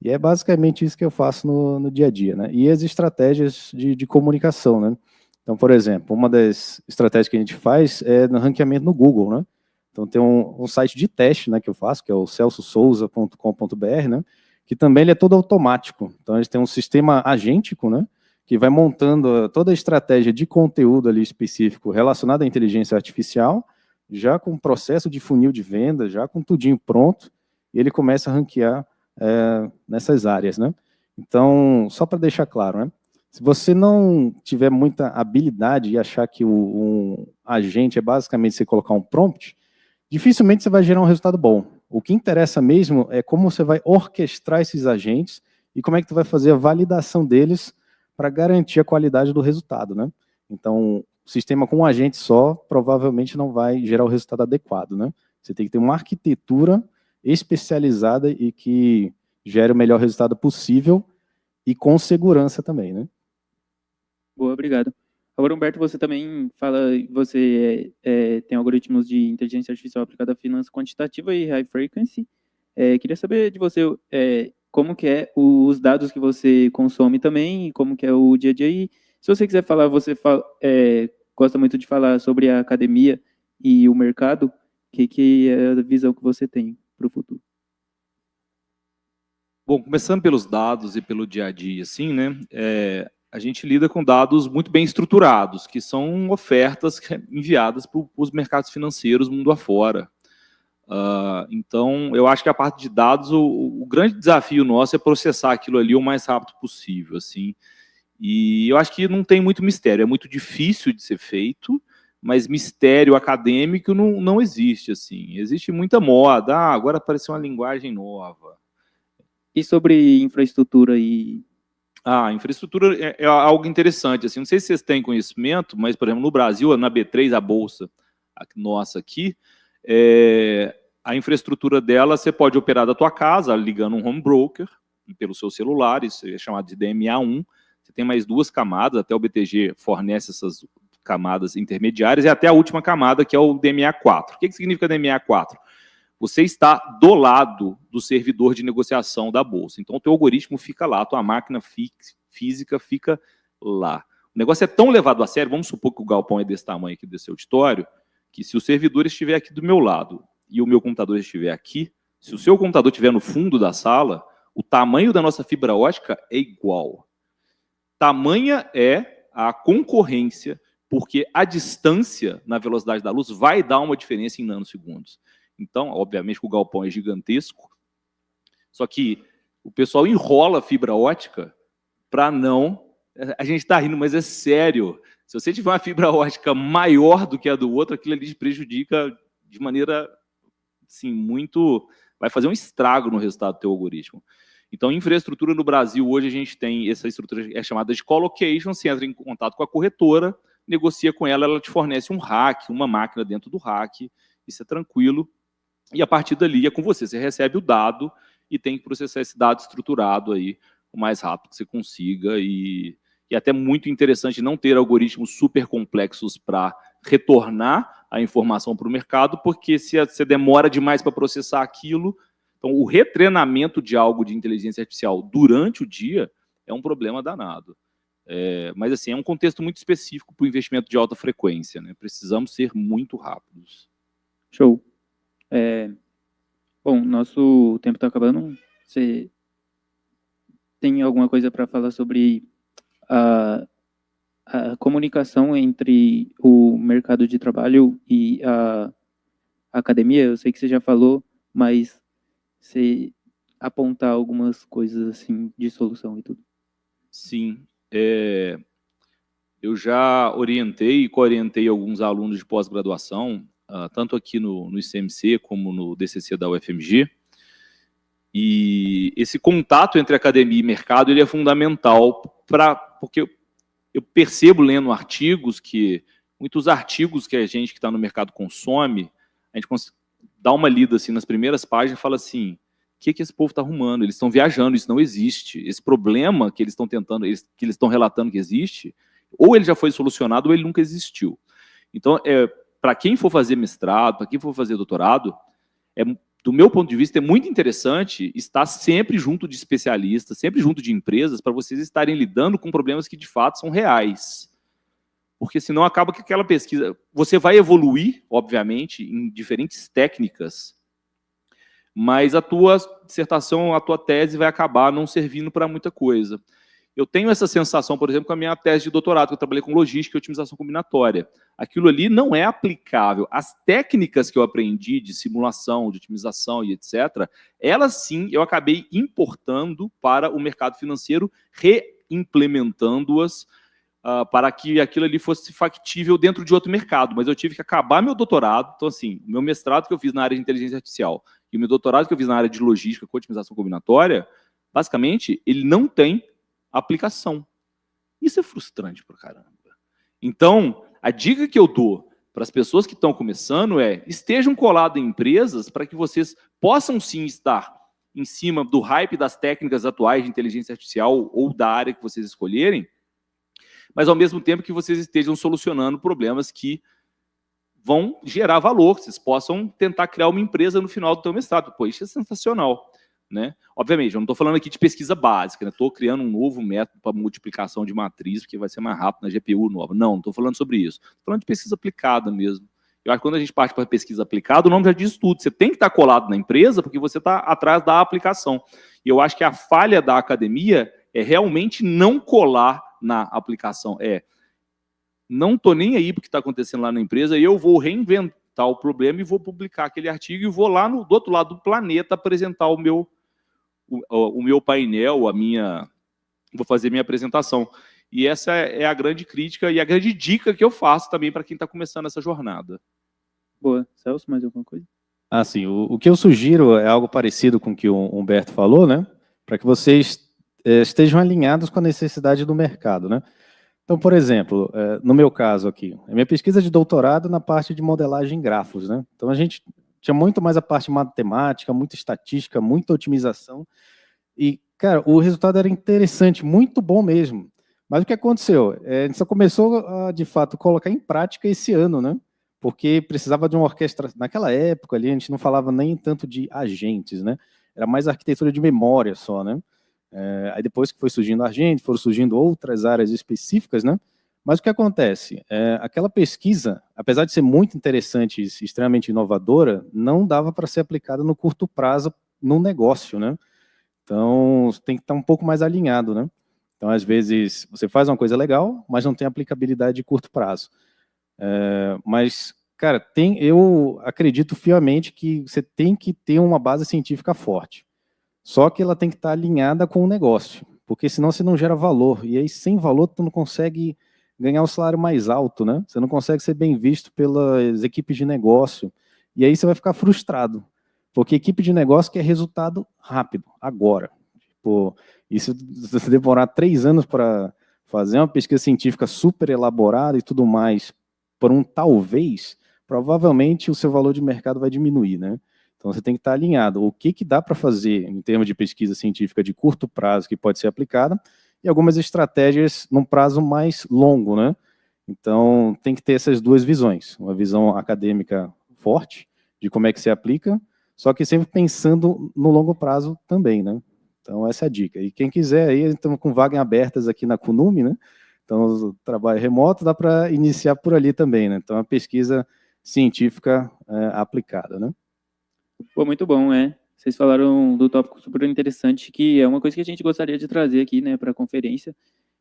E é basicamente isso que eu faço no dia a dia, né? E as estratégias de comunicação, né? Então, por exemplo, uma das estratégias que a gente faz é no ranqueamento no Google, né? Então, tem um site de teste, né, que eu faço, que é o celsosouza.com.br, né? Que também ele é todo automático. Então, a gente tem um sistema agêntico, né? Que vai montando toda a estratégia de conteúdo ali específico relacionado à inteligência artificial, já com processo de funil de venda, já com tudinho pronto, e ele começa a ranquear nessas áreas, né? Então, só para deixar claro, né? Se você não tiver muita habilidade e achar que um agente é basicamente você colocar um prompt, dificilmente você vai gerar um resultado bom. O que interessa mesmo é como você vai orquestrar esses agentes e como é que você vai fazer a validação deles para garantir a qualidade do resultado, né? Então, o sistema com um agente só provavelmente não vai gerar o resultado adequado, né? Você tem que ter uma arquitetura especializada e que gere o melhor resultado possível e com segurança também, né? Boa, obrigado. Agora, Humberto, você também fala, você tem algoritmos de inteligência artificial aplicada à finança quantitativa e high frequency. Queria saber de você como que é os dados que você consome também, e como que é o dia a dia. E se você quiser falar, você gosta muito de falar sobre a academia e o mercado, que é a visão que você tem para o futuro? Bom, começando pelos dados e pelo dia a dia, assim, né? A gente lida com dados muito bem estruturados, que são ofertas enviadas para os mercados financeiros mundo afora. Então, eu acho que a parte de dados, o grande desafio nosso é processar aquilo ali o mais rápido possível, assim. E eu acho que não tem muito mistério, é muito difícil de ser feito, mas mistério acadêmico não existe, assim. Existe muita moda, agora apareceu uma linguagem nova. E sobre infraestrutura e... Infraestrutura é algo interessante, assim, não sei se vocês têm conhecimento, mas, por exemplo, no Brasil, na B3, a Bolsa nossa aqui, a infraestrutura dela você pode operar da tua casa, ligando um home broker, pelo seu celular, isso é chamado de DMA1, você tem mais 2 camadas, até o BTG fornece essas camadas intermediárias, e até a última camada, que é o DMA4. O que significa DMA4? Você está do lado do servidor de negociação da Bolsa. Então, o teu algoritmo fica lá, a tua máquina física fica lá. O negócio é tão levado a sério, vamos supor que o galpão é desse tamanho aqui desse auditório, que se o servidor estiver aqui do meu lado e o meu computador estiver aqui, se o seu computador estiver no fundo da sala, o tamanho da nossa fibra ótica é igual. Tamanha é a concorrência, porque a distância na velocidade da luz vai dar uma diferença em nanosegundos. Então, obviamente, o galpão é gigantesco, só que o pessoal enrola a fibra ótica para não... A gente está rindo, mas é sério. Se você tiver uma fibra ótica maior do que a do outro, aquilo ali te prejudica de maneira, assim, muito... Vai fazer um estrago no resultado do teu algoritmo. Então, infraestrutura no Brasil, hoje a gente tem essa estrutura, é chamada de colocation, você entra em contato com a corretora, negocia com ela, ela te fornece um rack, uma máquina dentro do rack, isso é tranquilo. E a partir dali é com você. Você recebe o dado e tem que processar esse dado estruturado aí o mais rápido que você consiga. E é até muito interessante não ter algoritmos super complexos para retornar a informação para o mercado, porque se você demora demais para processar aquilo, então o retreinamento de algo de inteligência artificial durante o dia é um problema danado. Mas assim, é um contexto muito específico para o investimento de alta frequência, né? Precisamos ser muito rápidos. Show. Bom, nosso tempo está acabando. Você tem alguma coisa para falar sobre a comunicação entre o mercado de trabalho e a academia? Eu sei que você já falou, mas você apontar algumas coisas assim de solução e tudo. Sim. Eu já orientei e co-orientei alguns alunos de pós-graduação, tanto aqui no ICMC como no DCC da UFMG, e esse contato entre academia e mercado ele é fundamental, porque eu percebo lendo artigos que, muitos artigos que a gente que está no mercado consome, a gente dá uma lida assim, nas primeiras páginas e fala assim, o que esse povo está arrumando? Eles estão viajando, isso não existe. Esse problema que eles estão tentando, que eles estão relatando que existe, ou ele já foi solucionado ou ele nunca existiu. Então, para quem for fazer mestrado, para quem for fazer doutorado, do meu ponto de vista, é muito interessante estar sempre junto de especialistas, sempre junto de empresas, para vocês estarem lidando com problemas que, de fato, são reais. Porque, senão, acaba que aquela pesquisa... Você vai evoluir, obviamente, em diferentes técnicas, mas a tua dissertação, a tua tese vai acabar não servindo para muita coisa. Eu tenho essa sensação, por exemplo, com a minha tese de doutorado, que eu trabalhei com logística e otimização combinatória. Aquilo ali não é aplicável. As técnicas que eu aprendi de simulação, de otimização e etc., elas sim eu acabei importando para o mercado financeiro, reimplementando-as para que aquilo ali fosse factível dentro de outro mercado. Mas eu tive que acabar meu doutorado. Então, assim, o meu mestrado que eu fiz na área de inteligência artificial e o meu doutorado que eu fiz na área de logística com otimização combinatória, basicamente, ele não tem aplicação. Isso é frustrante pra caramba. Então, a dica que eu dou para as pessoas que estão começando é: estejam colados em empresas para que vocês possam sim estar em cima do hype das técnicas atuais de inteligência artificial ou da área que vocês escolherem, mas ao mesmo tempo que vocês estejam solucionando problemas que vão gerar valor, que vocês possam tentar criar uma empresa no final do teu mestrado. Pô, isso é sensacional. Né? Obviamente, eu não estou falando aqui de pesquisa básica, estou criando um novo método para multiplicação de matriz, porque vai ser mais rápido na GPU nova. Não estou falando sobre isso. Estou falando de pesquisa aplicada mesmo. Eu acho que quando a gente parte para pesquisa aplicada, o nome já diz tudo. Você tem que estar colado na empresa, porque você está atrás da aplicação. E eu acho que a falha da academia é realmente não colar na aplicação. Não estou nem aí para o que está acontecendo lá na empresa, e eu vou reinventar o problema e vou publicar aquele artigo e vou lá do outro lado do planeta apresentar o meu painel, vou fazer minha apresentação. E essa é a grande crítica e a grande dica que eu faço também para quem está começando essa jornada. Boa. Celso, mais alguma coisa? Sim. O que eu sugiro é algo parecido com o que o Humberto falou, né? Para que vocês estejam alinhados com a necessidade do mercado, né? Então, por exemplo, no meu caso aqui, a minha pesquisa de doutorado na parte de modelagem em grafos, né? Então, a gente tinha muito mais a parte matemática, muita estatística, muita otimização. E, cara, o resultado era interessante, muito bom mesmo. Mas o que aconteceu? A gente só começou a, de fato, colocar em prática esse ano, né? Porque precisava de uma orquestra. Naquela época ali, a gente não falava nem tanto de agentes, né? Era mais arquitetura de memória só, né? Aí depois que foi surgindo a agente, foram surgindo outras áreas específicas, né? Mas o que acontece? Aquela pesquisa, apesar de ser muito interessante e extremamente inovadora, não dava para ser aplicada no curto prazo no negócio, né? Então, tem que estar um pouco mais alinhado, né? Então, às vezes, você faz uma coisa legal, mas não tem aplicabilidade de curto prazo. Mas, cara, eu acredito fielmente que você tem que ter uma base científica forte. Só que ela tem que estar alinhada com o negócio, porque senão você não gera valor. E aí, sem valor, tu não consegue ganhar o salário mais alto, né? Você não consegue ser bem visto pelas equipes de negócio. E aí você vai ficar frustrado, porque equipe de negócio quer resultado rápido, agora. Tipo, isso se demorar 3 anos para fazer uma pesquisa científica super elaborada e tudo mais, por um talvez, provavelmente o seu valor de mercado vai diminuir, né? Então, você tem que estar alinhado. O que dá para fazer em termos de pesquisa científica de curto prazo que pode ser aplicada e algumas estratégias num prazo mais longo, né? Então, tem que ter essas duas visões. Uma visão acadêmica forte de como é que se aplica, só que sempre pensando no longo prazo também, né? Então, essa é a dica. E quem quiser, aí estamos com vagas abertas aqui na CUNUM, né? Então, o trabalho remoto dá para iniciar por ali também, né? Então, a pesquisa científica aplicada, né? Pô, muito bom, Vocês falaram do tópico super interessante, que é uma coisa que a gente gostaria de trazer aqui, né, para a conferência,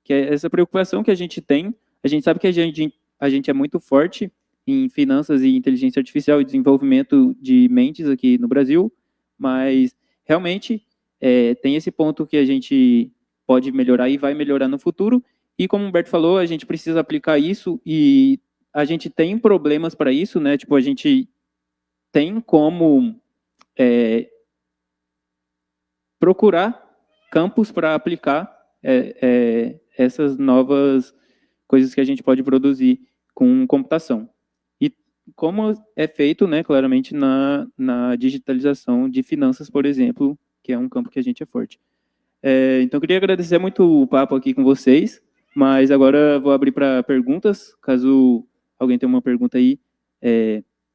que é essa preocupação que a gente tem. A gente sabe que a gente é muito forte em finanças e inteligência artificial e desenvolvimento de mentes aqui no Brasil, mas realmente tem esse ponto que a gente pode melhorar e vai melhorar no futuro, e como o Humberto falou, a gente precisa aplicar isso, e a gente tem problemas para isso, né? Tipo, a gente tem como procurar campos para aplicar essas novas coisas que a gente pode produzir com computação. E como é feito, né, claramente, na digitalização de finanças, por exemplo, que é um campo que a gente é forte. Então, eu queria agradecer muito o papo aqui com vocês, mas agora vou abrir para perguntas. Caso alguém tenha uma pergunta aí,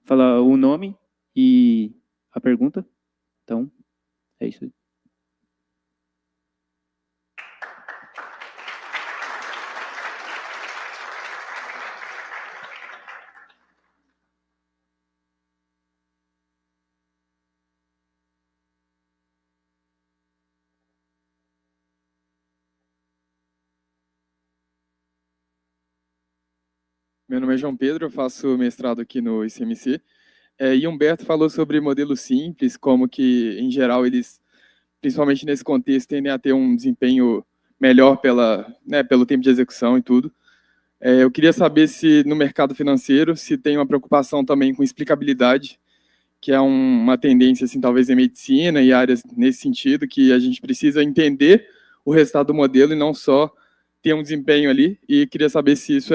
falar o nome e a pergunta. Então, é isso aí. Meu nome é João Pedro, eu faço mestrado aqui no ICMC. E Humberto falou sobre modelos simples, como que, em geral, eles, principalmente nesse contexto, tendem a ter um desempenho melhor pelo tempo de execução e tudo. Eu queria saber se, no mercado financeiro, se tem uma preocupação também com explicabilidade, que é uma tendência, assim, talvez em medicina e áreas nesse sentido, que a gente precisa entender o resultado do modelo e não só ter um desempenho ali. E queria saber se isso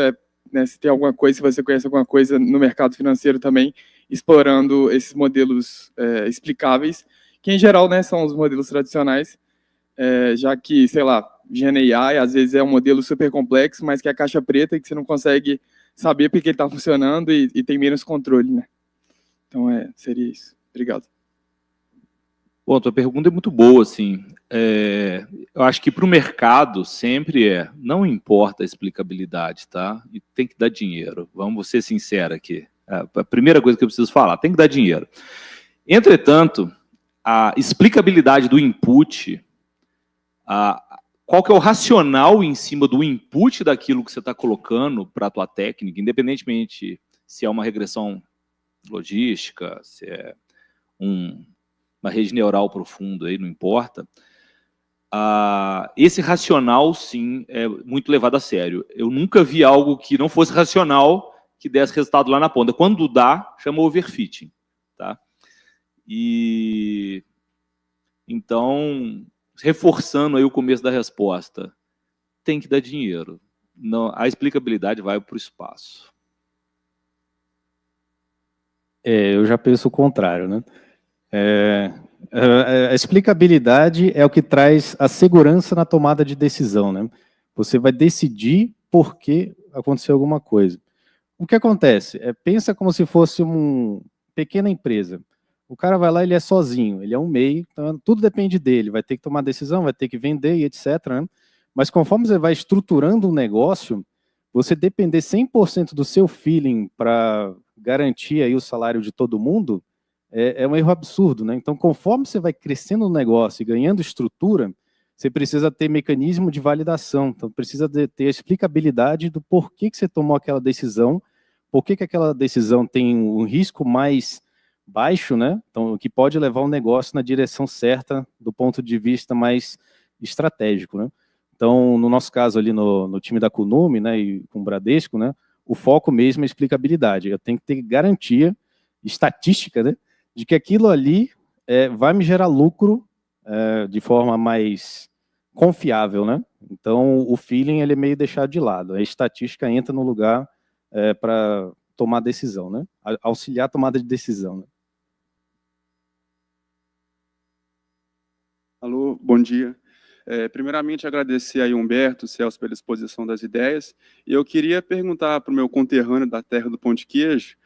se tem alguma coisa, se você conhece alguma coisa no mercado financeiro também, explorando esses modelos explicáveis, que em geral, né, são os modelos tradicionais, já que, sei lá, GenAI às vezes é um modelo super complexo, mas que é caixa preta e que você não consegue saber porque ele está funcionando e tem menos controle, né? Então, seria isso. Obrigado. Bom, a tua pergunta é muito boa, assim. Eu acho que para o mercado sempre não importa a explicabilidade, tá? E tem que dar dinheiro. Vamos ser sinceros aqui. A primeira coisa que eu preciso falar, tem que dar dinheiro. Entretanto, a explicabilidade do input, qual que é o racional em cima do input daquilo que você está colocando para a tua técnica, independentemente se é uma regressão logística, se é uma rede neural profunda, aí não importa. Esse racional, sim, é muito levado a sério. Eu nunca vi algo que não fosse racional que desse resultado lá na ponta. Quando dá, chama overfitting. Tá? E então, reforçando aí o começo da resposta, tem que dar dinheiro. Não, a explicabilidade vai para o espaço. Eu já penso o contrário, né? A explicabilidade é o que traz a segurança na tomada de decisão, né? Você vai decidir por que aconteceu alguma coisa. O que acontece? Pensa como se fosse uma pequena empresa. O cara vai lá, ele é sozinho, ele é um MEI, então tudo depende dele, vai ter que tomar decisão, vai ter que vender e etc. Né? Mas conforme você vai estruturando um negócio, você depender 100% do seu feeling para garantir aí o salário de todo mundo, é um erro absurdo, né? Então, conforme você vai crescendo no negócio e ganhando estrutura, você precisa ter mecanismo de validação, então precisa ter a explicabilidade do porquê que você tomou aquela decisão, por que aquela decisão tem um risco mais baixo, né? Então, que pode levar o negócio na direção certa do ponto de vista mais estratégico, né? Então, no nosso caso ali no time da Kunume, né, e com o Bradesco, né, o foco mesmo é a explicabilidade. Eu tenho que ter garantia estatística, né, de que aquilo ali vai me gerar lucro de forma mais confiável, né? Então, o feeling ele é meio deixado de lado. A estatística entra no lugar para tomar decisão, né? Auxiliar a tomada de decisão. Né? Alô, bom dia. Primeiramente, agradecer aí Humberto, Celso, pela exposição das ideias. E eu queria perguntar para o meu conterrâneo da terra do pão de queijo.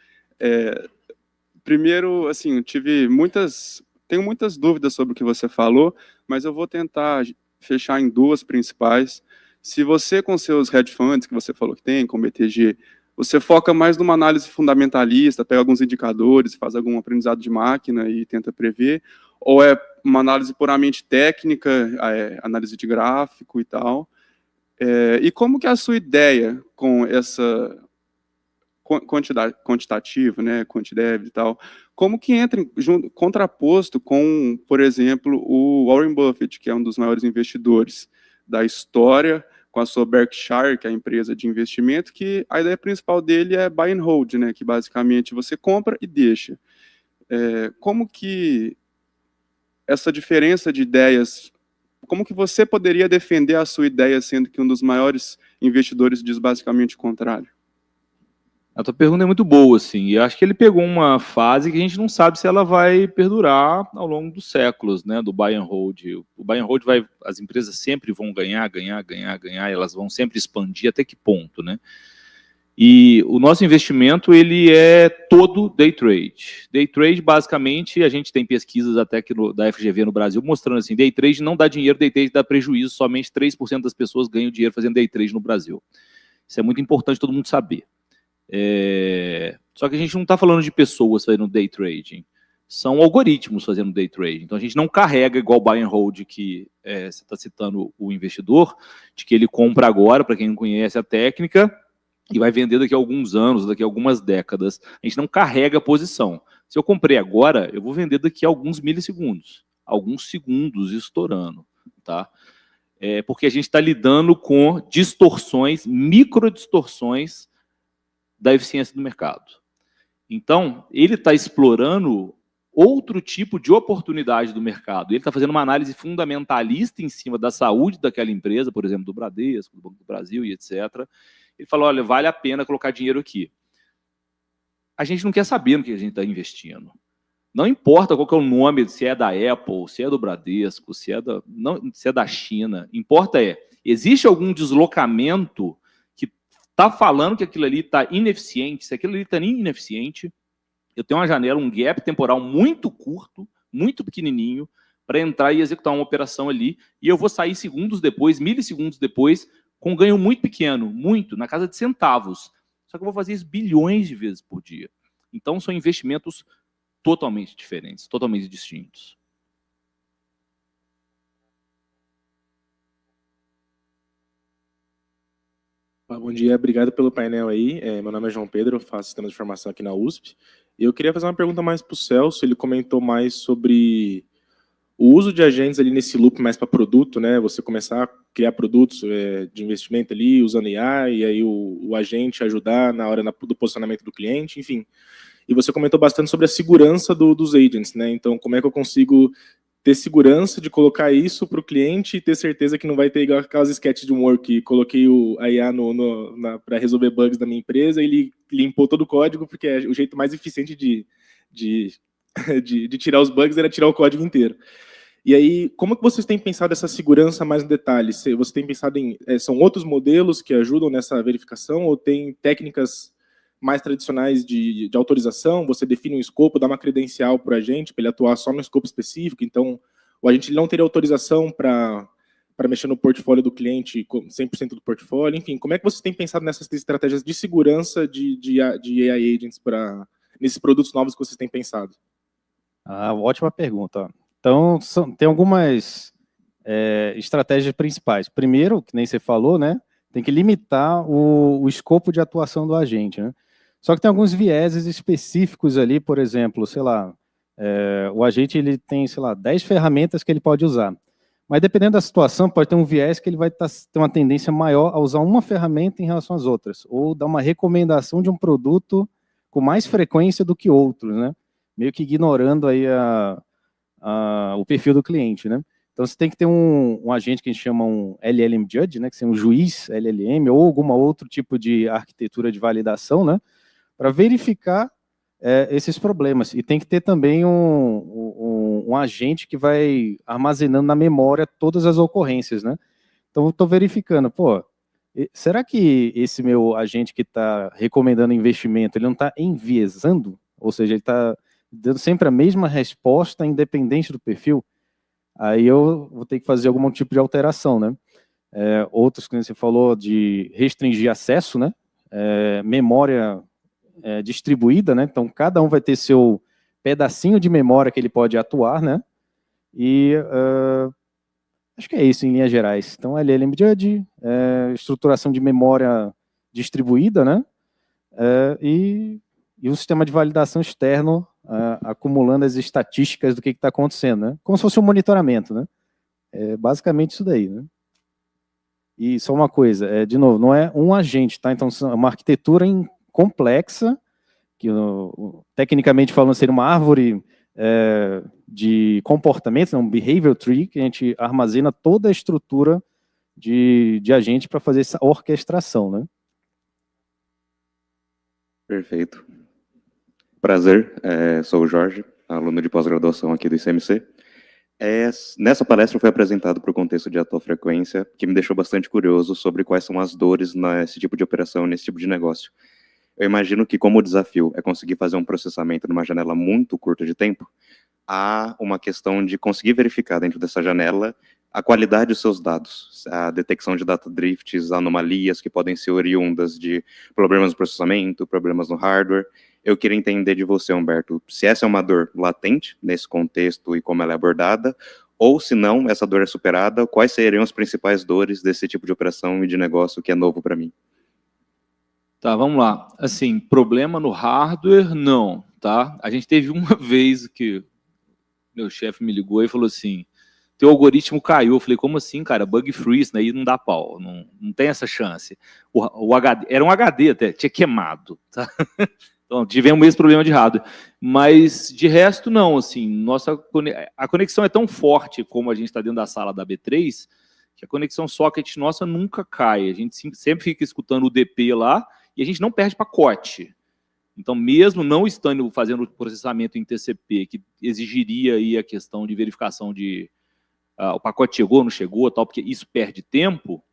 Primeiro, assim, tenho muitas dúvidas sobre o que você falou, mas eu vou tentar fechar em duas principais. Se você, com seus hedge funds que você falou que tem, com o BTG, você foca mais numa análise fundamentalista, pega alguns indicadores, faz algum aprendizado de máquina e tenta prever, ou é uma análise puramente técnica, análise de gráfico e tal? E como que é a sua ideia com quantitativo, né, quantdev e tal, como que entra contraposto com, por exemplo, o Warren Buffett, que é um dos maiores investidores da história, com a sua Berkshire, que é a empresa de investimento, que a ideia principal dele é buy and hold, né, que basicamente você compra e deixa. Como que essa diferença de ideias, como que você poderia defender a sua ideia, sendo que um dos maiores investidores diz basicamente o contrário? A tua pergunta é muito boa, assim, e eu acho que ele pegou uma fase que a gente não sabe se ela vai perdurar ao longo dos séculos, né, do buy and hold. O buy and hold as empresas sempre vão ganhar, elas vão sempre expandir, até que ponto, né? E o nosso investimento, ele é todo day trade. Day trade, basicamente, a gente tem pesquisas até que da FGV no Brasil mostrando assim, day trade não dá dinheiro, day trade dá prejuízo, somente 3% das pessoas ganham dinheiro fazendo day trade no Brasil. Isso é muito importante todo mundo saber. Só que a gente não está falando de pessoas fazendo day trading, são algoritmos fazendo day trading. Então a gente não carrega igual buy and hold, que você está citando o investidor, de que ele compra agora, para quem não conhece a técnica, e vai vender daqui a alguns anos, daqui a algumas décadas. A gente não carrega a posição. Se eu comprei agora, eu vou vender daqui a alguns milissegundos, alguns segundos estourando, tá? Porque a gente está lidando com distorções, microdistorções da eficiência do mercado. Então, ele está explorando outro tipo de oportunidade do mercado. Ele está fazendo uma análise fundamentalista em cima da saúde daquela empresa, por exemplo, do Bradesco, do Banco do Brasil e etc. Ele falou, olha, vale a pena colocar dinheiro aqui. A gente não quer saber no que a gente está investindo. Não importa qual que é o nome, se é da Apple, se é do Bradesco, se é da China. Importa existe algum deslocamento está falando que aquilo ali está ineficiente, se aquilo ali está ineficiente, eu tenho uma janela, um gap temporal muito curto, muito pequenininho, para entrar e executar uma operação ali, e eu vou sair segundos depois, milissegundos depois, com um ganho muito pequeno, muito, na casa de centavos. Só que eu vou fazer isso bilhões de vezes por dia. Então, são investimentos totalmente diferentes, totalmente distintos. Bom dia, obrigado pelo painel aí. Meu nome é João Pedro, eu faço Sistemas de Informação aqui na USP. E eu queria fazer uma pergunta mais para o Celso, ele comentou mais sobre o uso de agentes ali nesse loop mais para produto, né? Você começar a criar produtos de investimento ali, usando IA, e aí o agente ajudar na hora do posicionamento do cliente, enfim. E você comentou bastante sobre a segurança dos agents, né? Então, como é que eu consigo ter segurança de colocar isso para o cliente e ter certeza que não vai ter igual aquelas sketches de humor que coloquei a IA para resolver bugs da minha empresa e ele limpou todo o código, porque é o jeito mais eficiente de tirar os bugs era tirar o código inteiro. E aí, como que vocês têm pensado essa segurança mais no detalhe? Você tem pensado são outros modelos que ajudam nessa verificação ou tem técnicas mais tradicionais de autorização? Você define um escopo, dá uma credencial para o agente, para ele atuar só no escopo específico, então o agente não teria autorização para mexer no portfólio do cliente, 100% do portfólio, enfim, como é que vocês têm pensado nessas estratégias de segurança de AI agents nesses produtos novos que vocês têm pensado? Ótima pergunta. Então, tem algumas estratégias principais. Primeiro, que nem você falou, né, tem que limitar o escopo de atuação do agente, né? Só que tem alguns vieses específicos ali, por exemplo, sei lá, o agente ele tem, sei lá, 10 ferramentas que ele pode usar. Mas dependendo da situação, pode ter um viés que ele vai ter uma tendência maior a usar uma ferramenta em relação às outras, ou dar uma recomendação de um produto com mais frequência do que outros, né? Meio que ignorando aí o perfil do cliente, né? Então, você tem que ter um agente que a gente chama um LLM Judge, né, que é um juiz LLM, ou algum outro tipo de arquitetura de validação, né, para verificar esses problemas. E tem que ter também um agente que vai armazenando na memória todas as ocorrências, né? Então, eu estou verificando, será que esse meu agente que está recomendando investimento, ele não está enviesando? Ou seja, ele está dando sempre a mesma resposta, independente do perfil? Aí eu vou ter que fazer algum tipo de alteração, né? Outros que você falou de restringir acesso, né? Memória distribuída, né? Então, cada um vai ter seu pedacinho de memória que ele pode atuar, né? E acho que é isso, em linhas gerais. Então, LLM Judge, estruturação de memória distribuída, né? e um sistema de validação externo acumulando as estatísticas do que está acontecendo, né? Como se fosse um monitoramento, né? É basicamente isso daí, né? E só uma coisa, de novo, não é um agente, tá? Então, é uma arquitetura complexa, que tecnicamente falando seria uma árvore de comportamentos, um behavior tree, que a gente armazena toda a estrutura de agente para fazer essa orquestração, né? Perfeito. Prazer, sou o Jorge, aluno de pós-graduação aqui do ICMC. Nessa palestra foi apresentado para o contexto de alta frequência, que me deixou bastante curioso sobre quais são as dores nesse tipo de operação, nesse tipo de negócio. Eu imagino que, como o desafio é conseguir fazer um processamento numa janela muito curta de tempo, há uma questão de conseguir verificar dentro dessa janela a qualidade dos seus dados, a detecção de data drifts, anomalias que podem ser oriundas de problemas no processamento, problemas no hardware. Eu queria entender de você, Humberto, se essa é uma dor latente nesse contexto e como ela é abordada, ou se não, essa dor é superada, quais seriam as principais dores desse tipo de operação e de negócio que é novo para mim? Tá, vamos lá. Assim, problema no hardware, não, tá? A gente teve uma vez que meu chefe me ligou e falou assim, teu algoritmo caiu. Eu falei, como assim, cara? Bug free, isso daí não dá pau, não tem essa chance. O HD, era um HD até, tinha queimado, tá? Então, tivemos esse problema de hardware. Mas, de resto, não, assim, a conexão é tão forte como a gente está dentro da sala da B3, que a conexão socket nossa nunca cai. A gente sempre fica escutando o DP lá e a gente não perde pacote. Então, mesmo não estando fazendo o processamento em TCP, que exigiria aí a questão de verificação de o pacote chegou, não chegou, tal, porque isso perde tempo,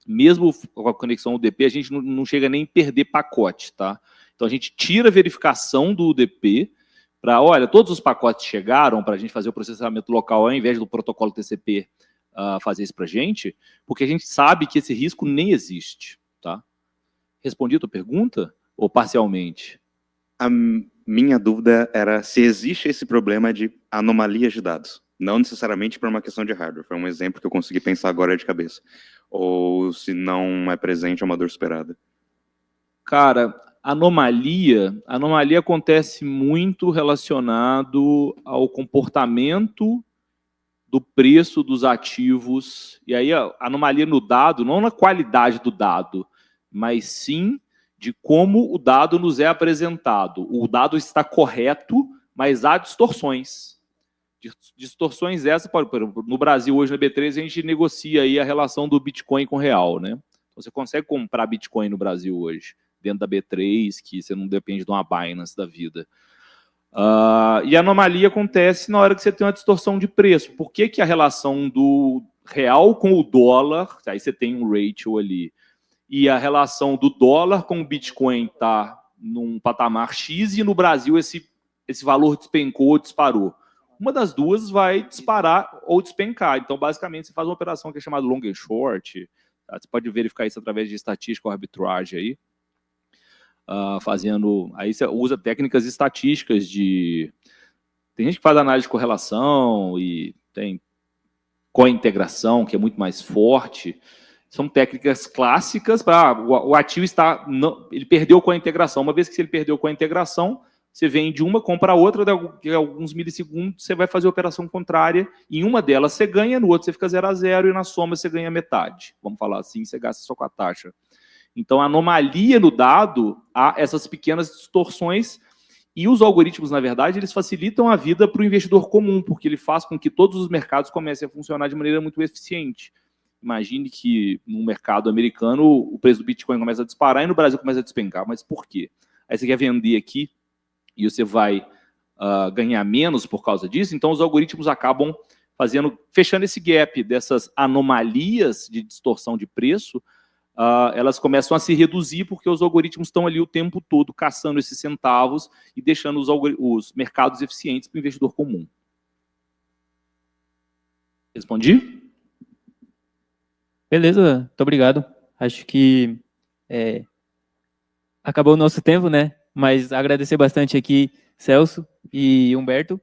mesmo com a conexão UDP, a gente não chega nem a perder pacote, tá? Então, a gente tira a verificação do UDP para, olha, todos os pacotes chegaram para a gente fazer o processamento local, ao invés do protocolo TCP fazer isso para a gente, porque a gente sabe que esse risco nem existe, tá? Respondi a tua pergunta? Ou parcialmente? A minha dúvida era se existe esse problema de anomalias de dados. Não necessariamente por uma questão de hardware. Foi um exemplo que eu consegui pensar agora de cabeça. Ou se não é presente, é uma dor superada. Cara, anomalia acontece muito relacionado ao comportamento do preço dos ativos. E aí a anomalia no dado, não na qualidade do dado, mas sim de como o dado nos é apresentado. O dado está correto, mas há distorções. Distorções essas, no Brasil, hoje na B3, a gente negocia aí a relação do Bitcoin com o real, né? Você consegue comprar Bitcoin no Brasil hoje, dentro da B3, que você não depende de uma Binance da vida. E a anomalia acontece na hora que você tem uma distorção de preço. Por que a relação do real com o dólar, aí você tem um ratio ali, e a relação do dólar com o Bitcoin está num patamar X e no Brasil esse valor despencou ou disparou? Uma das duas vai disparar ou despencar. Então, basicamente, você faz uma operação que é chamada long and short. Tá? Você pode verificar isso através de estatística ou arbitragem aí. Aí você usa técnicas estatísticas de... Tem gente que faz análise de correlação e tem co-integração, que é muito mais forte. São técnicas clássicas para o ativo ele perdeu com a integração. Uma vez que ele perdeu com a integração, você vende uma, compra a outra, de alguns milissegundos, você vai fazer a operação contrária. Em uma delas você ganha, no outro você fica 0 a 0 e na soma você ganha metade. Vamos falar assim, você gasta só com a taxa. Então, a anomalia no dado, há essas pequenas distorções e os algoritmos, na verdade, eles facilitam a vida para o investidor comum, porque ele faz com que todos os mercados comecem a funcionar de maneira muito eficiente. Imagine que no mercado americano o preço do Bitcoin começa a disparar e no Brasil começa a despencar. Mas por quê? Aí você quer vender aqui e você vai ganhar menos por causa disso, então os algoritmos acabam fechando esse gap dessas anomalias de distorção de preço, elas começam a se reduzir porque os algoritmos estão ali o tempo todo caçando esses centavos e deixando os mercados eficientes para o investidor comum. Respondi? Beleza, muito obrigado. Acho que acabou o nosso tempo, né? Mas agradecer bastante aqui, Celso e Humberto.